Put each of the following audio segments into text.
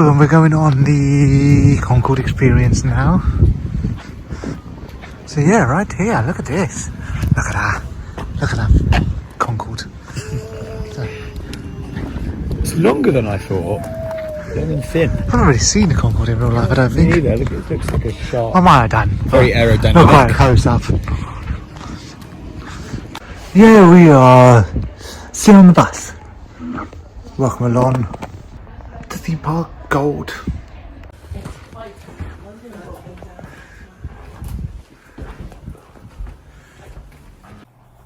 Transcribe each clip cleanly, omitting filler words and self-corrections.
And we're going on the Concorde Experience now. So yeah, right here, look at this. Look at that. Look at that Concorde. It's longer than I thought. Long and thin. I've not really seen the Concorde in real life, I don't think. Neither. Look, it looks like a sharp. I might have done. Very aerodynamic. Not quite close up. Yeah, we are still on the bus. Welcome along to Theme Park Gold.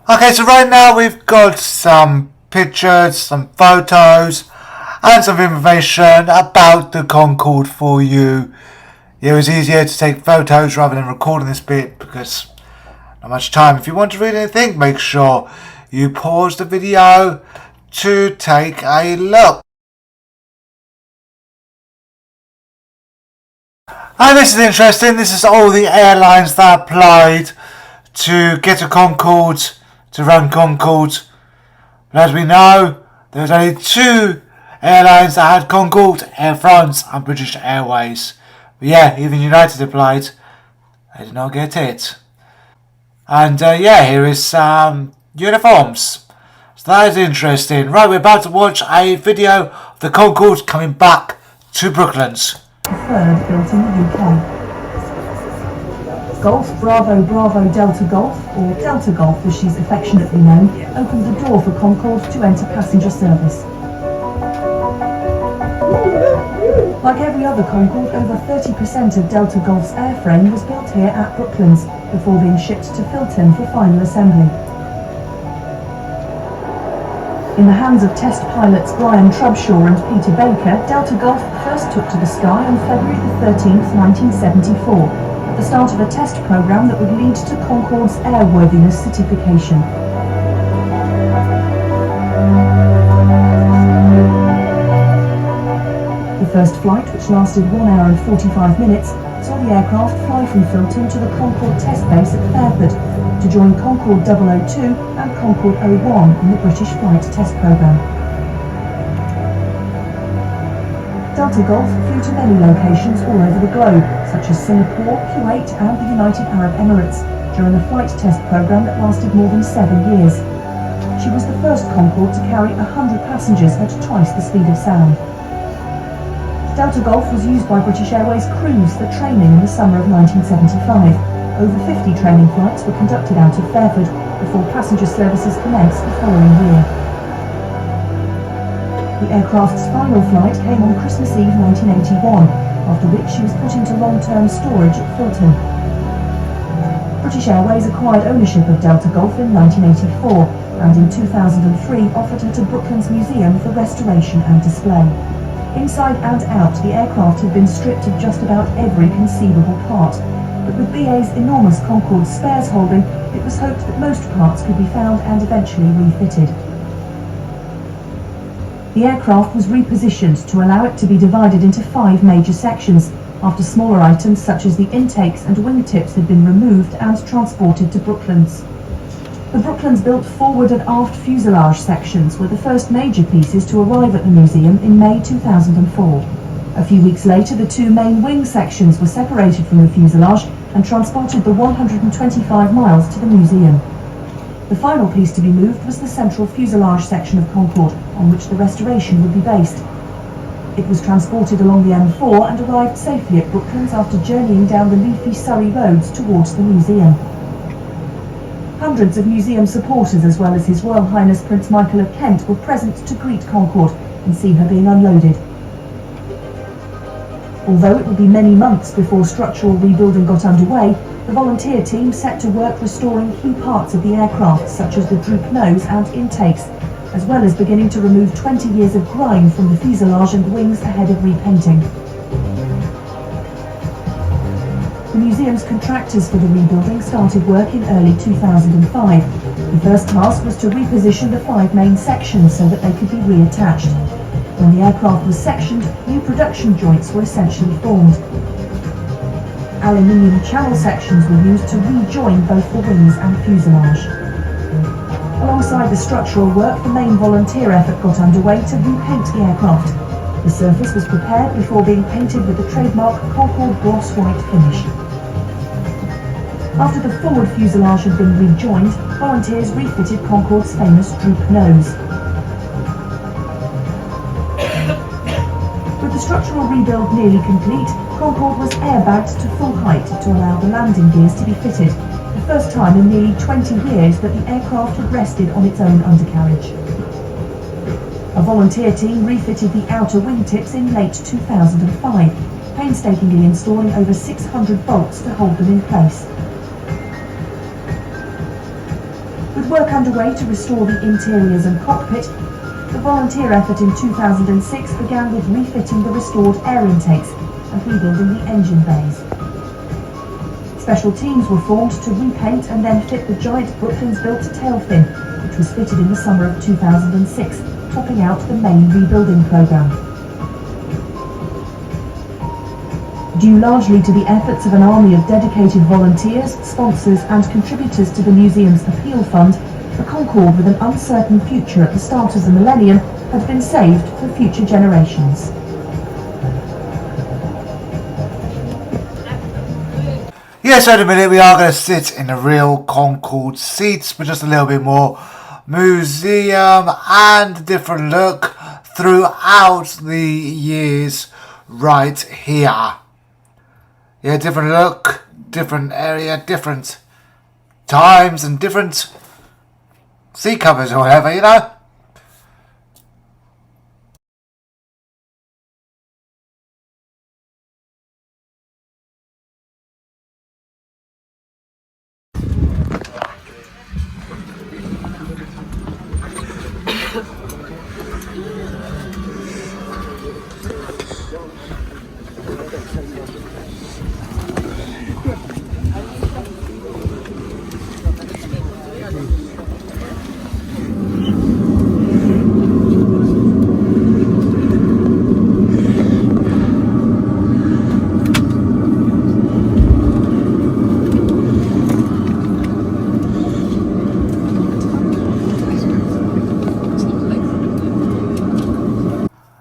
Okay, so right now we've got some pictures, some photos, and some information about the Concorde for you. It was easier to take photos rather than recording this bit because not much time. If you want to read anything, make sure you pause the video to take a look. And this is interesting. This is all the airlines that applied to get a Concorde, to run Concorde. But as we know, there was only two airlines that had Concorde: Air France and British Airways. But yeah, even United applied. They did not get it. And yeah, here is some uniforms. So that is interesting. Right, we're about to watch a video of the Concorde coming back to Brooklands. Third built in the UK. Golf Bravo Bravo Delta Golf, or Delta Golf as she's affectionately known, opened the door for Concorde to enter passenger service. Like every other Concorde, over 30% of Delta Golf's airframe was built here at Brooklands before being shipped to Filton for final assembly. In the hands of test pilots Brian Trubshaw and Peter Baker, Delta Golf first took to the sky on February the 13th, 1974, at the start of a test program that would lead to Concorde's airworthiness certification. The first flight, which lasted 1 hour and 45 minutes, saw the aircraft fly from Filton to the Concorde test base at Fairford to join Concorde 002 and Concorde 01 in the British flight test programme. Delta Golf flew to many locations all over the globe, such as Singapore, Kuwait and the United Arab Emirates, during a flight test programme that lasted more than 7 years. She was the first Concorde to carry 100 passengers at twice the speed of sound. Delta Golf was used by British Airways crews for training in the summer of 1975. Over 50 training flights were conducted out of Fairford before passenger services commenced the following year. The aircraft's final flight came on Christmas Eve 1981, after which she was put into long-term storage at Filton. British Airways acquired ownership of Delta Golf in 1984 and in 2003 offered her to Brooklands Museum for restoration and display. Inside and out, the aircraft had been stripped of just about every conceivable part, but with BA's enormous Concorde spares holding, it was hoped that most parts could be found and eventually refitted. The aircraft was repositioned to allow it to be divided into 5 major sections, after smaller items such as the intakes and wingtips had been removed and transported to Brooklands. The Brooklands built forward and aft fuselage sections were the first major pieces to arrive at the museum in May 2004. A few weeks later, the 2 main wing sections were separated from the fuselage and transported the 125 miles to the museum. The final piece to be moved was the central fuselage section of Concorde, on which the restoration would be based. It was transported along the M4 and arrived safely at Brooklands after journeying down the leafy Surrey roads towards the museum. Hundreds of museum supporters, as well as His Royal Highness Prince Michael of Kent, were present to greet Concorde and see her being unloaded. Although it would be many months before structural rebuilding got underway, the volunteer team set to work restoring key parts of the aircraft, such as the droop nose and intakes, as well as beginning to remove 20 years of grime from the fuselage and wings ahead of repainting. The museum's contractors for the rebuilding started work in early 2005. The first task was to reposition the 5 main sections so that they could be reattached. When the aircraft was sectioned, new production joints were essentially formed. Aluminium channel sections were used to rejoin both the wings and fuselage. Alongside the structural work, the main volunteer effort got underway to repaint the aircraft. The surface was prepared before being painted with the trademark Concorde gloss white finish. After the forward fuselage had been rejoined, volunteers refitted Concorde's famous droop nose. With the structural rebuild nearly complete, Concorde was airbagged to full height to allow the landing gears to be fitted, the first time in nearly 20 years that the aircraft had rested on its own undercarriage. A volunteer team refitted the outer wingtips in late 2005, painstakingly installing over 600 bolts to hold them in place. With work underway to restore the interiors and cockpit, the volunteer effort in 2006 began with refitting the restored air intakes and rebuilding the engine bays. Special teams were formed to repaint and then fit the giant Brooklands-built tail fin, which was fitted in the summer of 2006, topping out the main rebuilding programme. Due largely to the efforts of an army of dedicated volunteers, sponsors and contributors to the museum's appeal fund, the Concorde with an uncertain future at the start of the millennium had been saved for future generations. Yes, in a minute we are going to sit in the real Concorde seats, but just a little bit more museum and different look throughout the years right here. Yeah, different look, different area, different times and different seat covers or whatever, you know.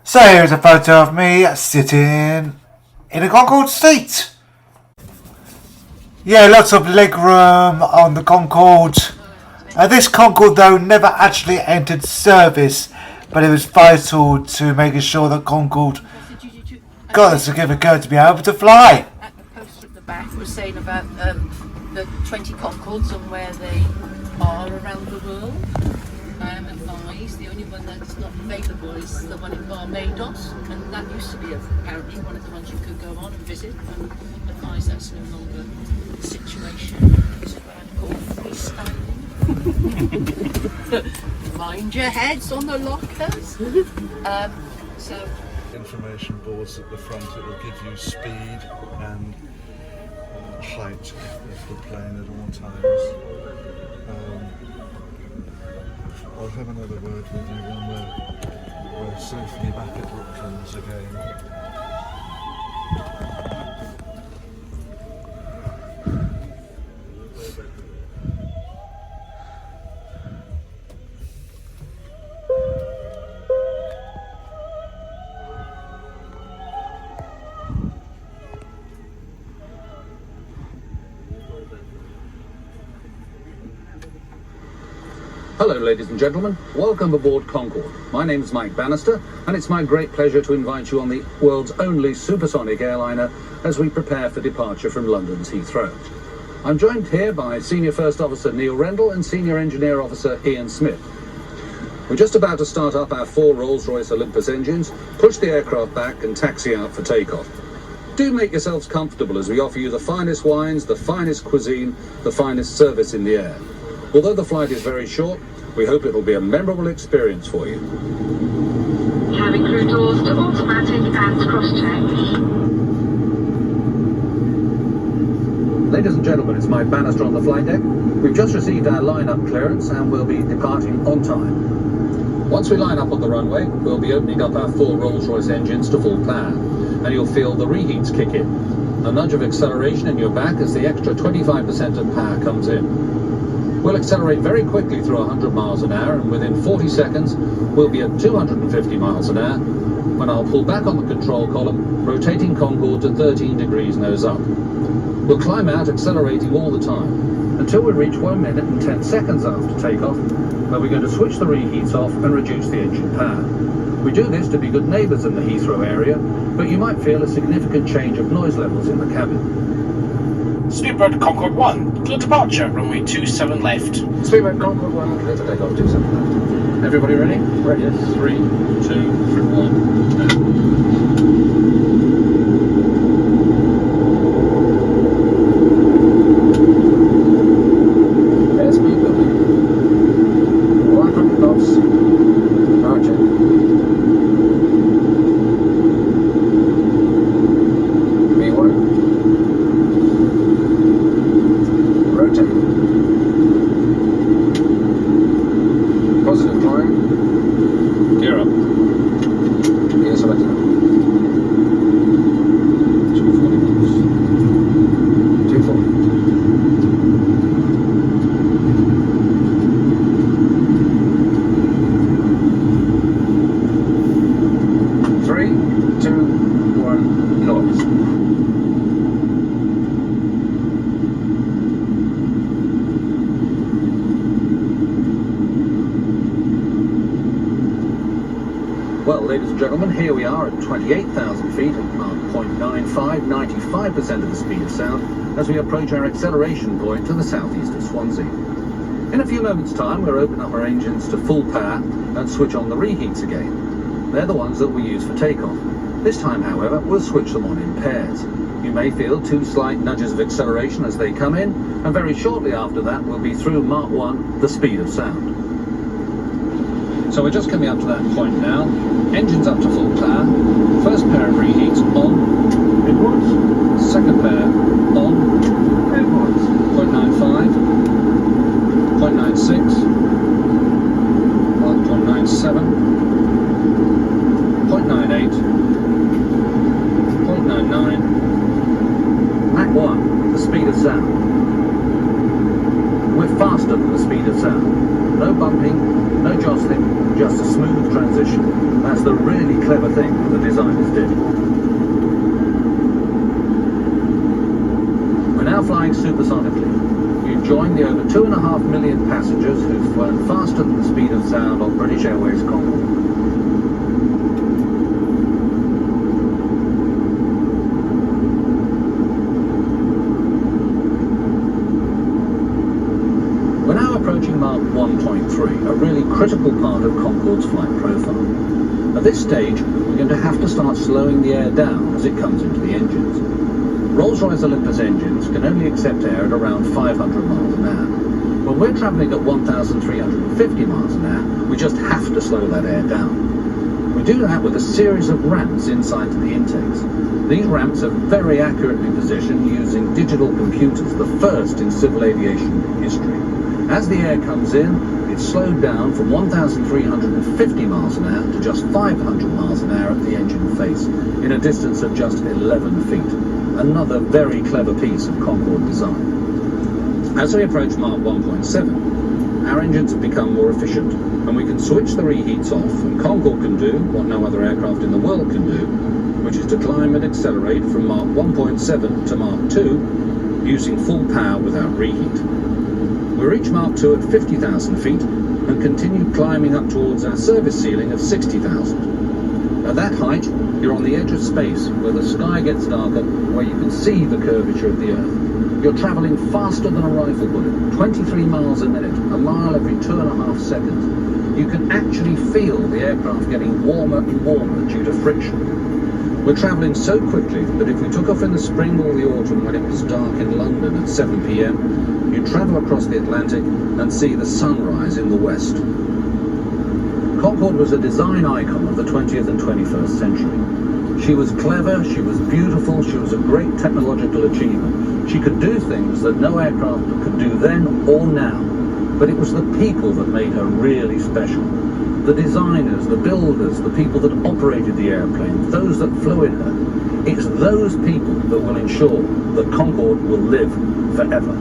So here's a photo of me sitting in a Concorde seat. Yeah, lots of leg room on the Concorde. This Concorde though never actually entered service, but it was vital to making sure that Concorde got a certificate to be able to fly. At the poster at the back was saying about the 20 Concordes and where they are around the world. I am advised the only one that's not available is the one in Barbados, and that used to be apparently one of the ones you could go on and visit. I'm advised that's no longer the situation. It's what I'd call freestyling. Mind your heads on the lockers. So information boards at the front. It will give you speed and height of the plane at all times. I'll have another word with you when we're safely back at Brooklands again. Hello ladies and gentlemen, welcome aboard Concorde. My name is Mike Bannister and it's my great pleasure to invite you on the world's only supersonic airliner as we prepare for departure from London's Heathrow. I'm joined here by Senior First Officer Neil Rendell and Senior Engineer Officer Ian Smith. We're just about to start up our 4 Rolls-Royce Olympus engines, push the aircraft back and taxi out for takeoff. Do make yourselves comfortable as we offer you the finest wines, the finest cuisine, the finest service in the air. Although the flight is very short, we hope it will be a memorable experience for you. Cabin crew doors to automatic and cross-check. Ladies and gentlemen, it's Mike Bannister on the flight deck. We've just received our line-up clearance and we'll be departing on time. Once we line up on the runway, we'll be opening up our 4 Rolls-Royce engines to full power, and you'll feel the reheats kick in. A nudge of acceleration in your back as the extra 25% of power comes in. We'll accelerate very quickly through 100 miles an hour, and within 40 seconds, we'll be at 250 miles an hour, when I'll pull back on the control column, rotating Concorde to 13 degrees nose up. We'll climb out, accelerating all the time, until we reach 1 minute and 10 seconds after takeoff, where we're going to switch the reheats off and reduce the engine power. We do this to be good neighbours in the Heathrow area, but you might feel a significant change of noise levels in the cabin. Speedbird Concorde 1, clear departure, runway 27 left. Speedbird Concorde 1, clear to take off 27 left. Everybody ready? Ready. Yes. 3, 2, 1, go. Well, ladies and gentlemen, here we are at 28,000 feet at Mach 0.95, 95% of the speed of sound, as we approach our acceleration point to the southeast of Swansea. In a few moments' time, we'll open up our engines to full power and switch on the reheats again. They're the ones that we use for takeoff. This time, however, we'll switch them on in pairs. You may feel 2 slight nudges of acceleration as they come in, and very shortly after that, we'll be through Mach 1, the speed of sound. So we're just coming up to that point now. Engines up to full power. First pair of reheats on. Inwards. Second pair on. Inwards. 0.95. 0.96. 0.97. 0.98. 0.99. Mach 1, the speed of sound. We're faster than the speed of sound. No bumping, no jostling, just a smooth transition. That's the really clever thing that the designers did. We're now flying supersonically. We've joined the over 2.5 million passengers who've flown faster than the speed of sound on British Airways Concorde. We're now approaching Mach 1.3, a really critical part of Concorde's flight profile. At this stage, we're going to have to start slowing the air down as it comes into the engines. Rolls-Royce Olympus engines can only accept air at around 500 miles an hour. When we're travelling at 1,350 miles an hour, we just have to slow that air down. We do that with a series of ramps inside to the intakes. These ramps are very accurately positioned using digital computers, the first in civil aviation history. As the air comes in, it's slowed down from 1,350 miles an hour to just 500 miles an hour at the engine face, in a distance of just 11 feet. Another very clever piece of Concorde design. As we approach Mach 1.7, our engines have become more efficient, and we can switch the reheats off, and Concorde can do what no other aircraft in the world can do, which is to climb and accelerate from Mach 1.7 to Mach 2 using full power without reheat. We reach Mach 2 at 50,000 feet and continue climbing up towards our service ceiling of 60,000. At that height, you're on the edge of space, where the sky gets darker, where you can see the curvature of the Earth. You're travelling faster than a rifle bullet, 23 miles a minute, a mile every 2.5 seconds. You can actually feel the aircraft getting warmer and warmer due to friction. We're travelling so quickly that if we took off in the spring or the autumn when it was dark in London at 7 p.m, you'd travel across the Atlantic and see the sunrise in the west. Concorde was a design icon of the 20th and 21st century. She was clever, she was beautiful, she was a great technological achievement. She could do things that no aircraft could do then or now. But it was the people that made her really special. The designers, the builders, the people that operated the airplane, those that flew in her. It's those people that will ensure that Concorde will live forever.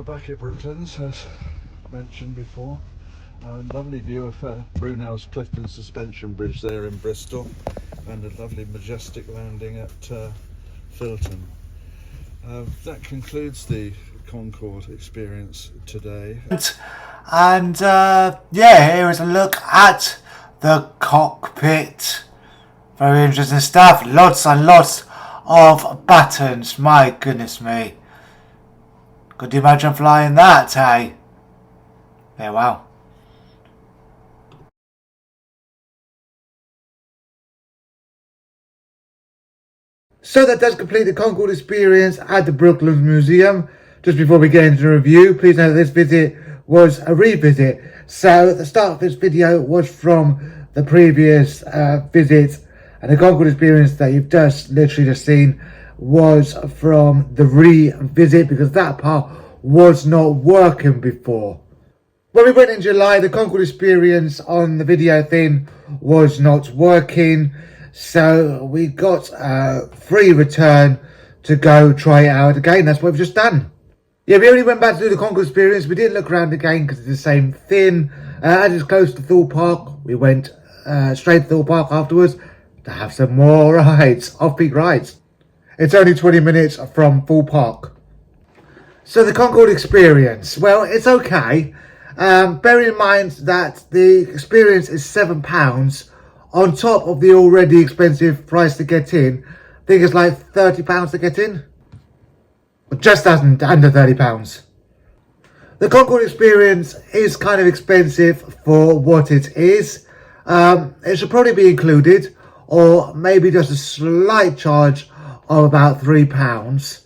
we're back at Brooklands, as mentioned before. Lovely view of Brooklands Clifton Suspension Bridge there in Bristol, and a lovely majestic landing at Filton. That concludes the Concorde experience today. And yeah, here is a look at the cockpit. Very interesting stuff. Lots and lots of buttons. My goodness me. Could you imagine flying that, hey? Yeah, wow. So that does complete the Concorde experience at the Brooklands Museum. Just before we get into the review, please note that this visit was a revisit. So the start of this video was from the previous visit, and the Concorde experience that you've literally just seen was from the revisit, because that part was not working before. When we went in July, the Concorde experience on the video thing was not working, so we got a free return to go try it out again. That's what we've just done. Yeah, we only went back to do the Concorde experience. We didn't look around again because it's the same thing. As it's close to Thorpe Park, we went straight to Thorpe Park afterwards to have some more rides, off-peak rides. It's only 20 minutes from Thorpe Park. So the Concorde experience, well, it's okay. Bear in mind that the experience is £7 on top of the already expensive price to get in. I think it's like £30 to get in. Just under £30. The Concorde experience is kind of expensive for what it is. It should probably be included, or maybe just a slight charge of about £3.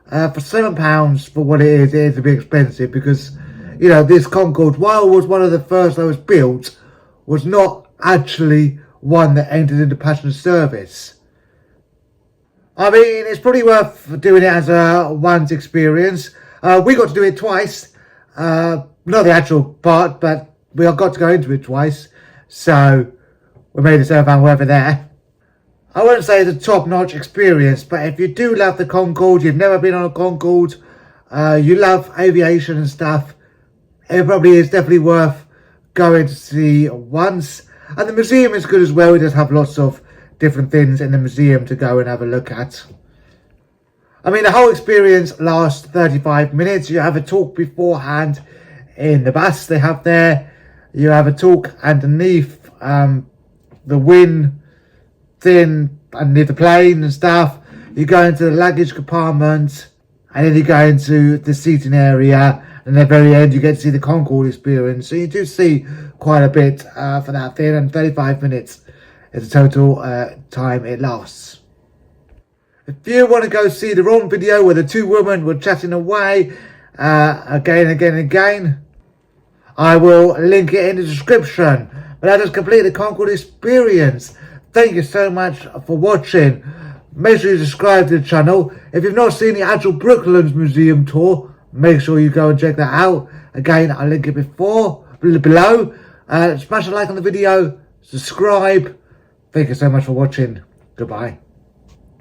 For £7 for what it is a bit expensive, because, you know, this Concorde, while it was one of the first that was built, was not actually one that entered into passenger service. I mean, it's probably worth doing it as a once experience. We got to do it twice. Not the actual part, but we got to go into it twice. So we made a £7 worth of there. I wouldn't say it's a top-notch experience, but if you do love the Concorde, you've never been on a Concorde, you love aviation and stuff, it probably is definitely worth going to see once. And the museum is good as well. It does have lots of different things in the museum to go and have a look at. I mean, the whole experience lasts 35 minutes. You have a talk beforehand in the bus they have there. You have a talk underneath the wing thing, underneath the plane and stuff. You go into the luggage compartment, and then you go into the seating area, and at the very end you get to see the Concorde experience. So you do see quite a bit for that thing, and 35 minutes is the total time it lasts. If you want to go see the wrong video where the two women were chatting away again and again, I will link it in the description. But that does complete the Concorde experience. Thank you so much for watching. Make sure you subscribe to the channel. If you've not seen the actual Brooklands Museum tour, make sure you go and check that out. Again, I'll link it below. Smash a like on the video. Subscribe. Thank you so much for watching. Goodbye.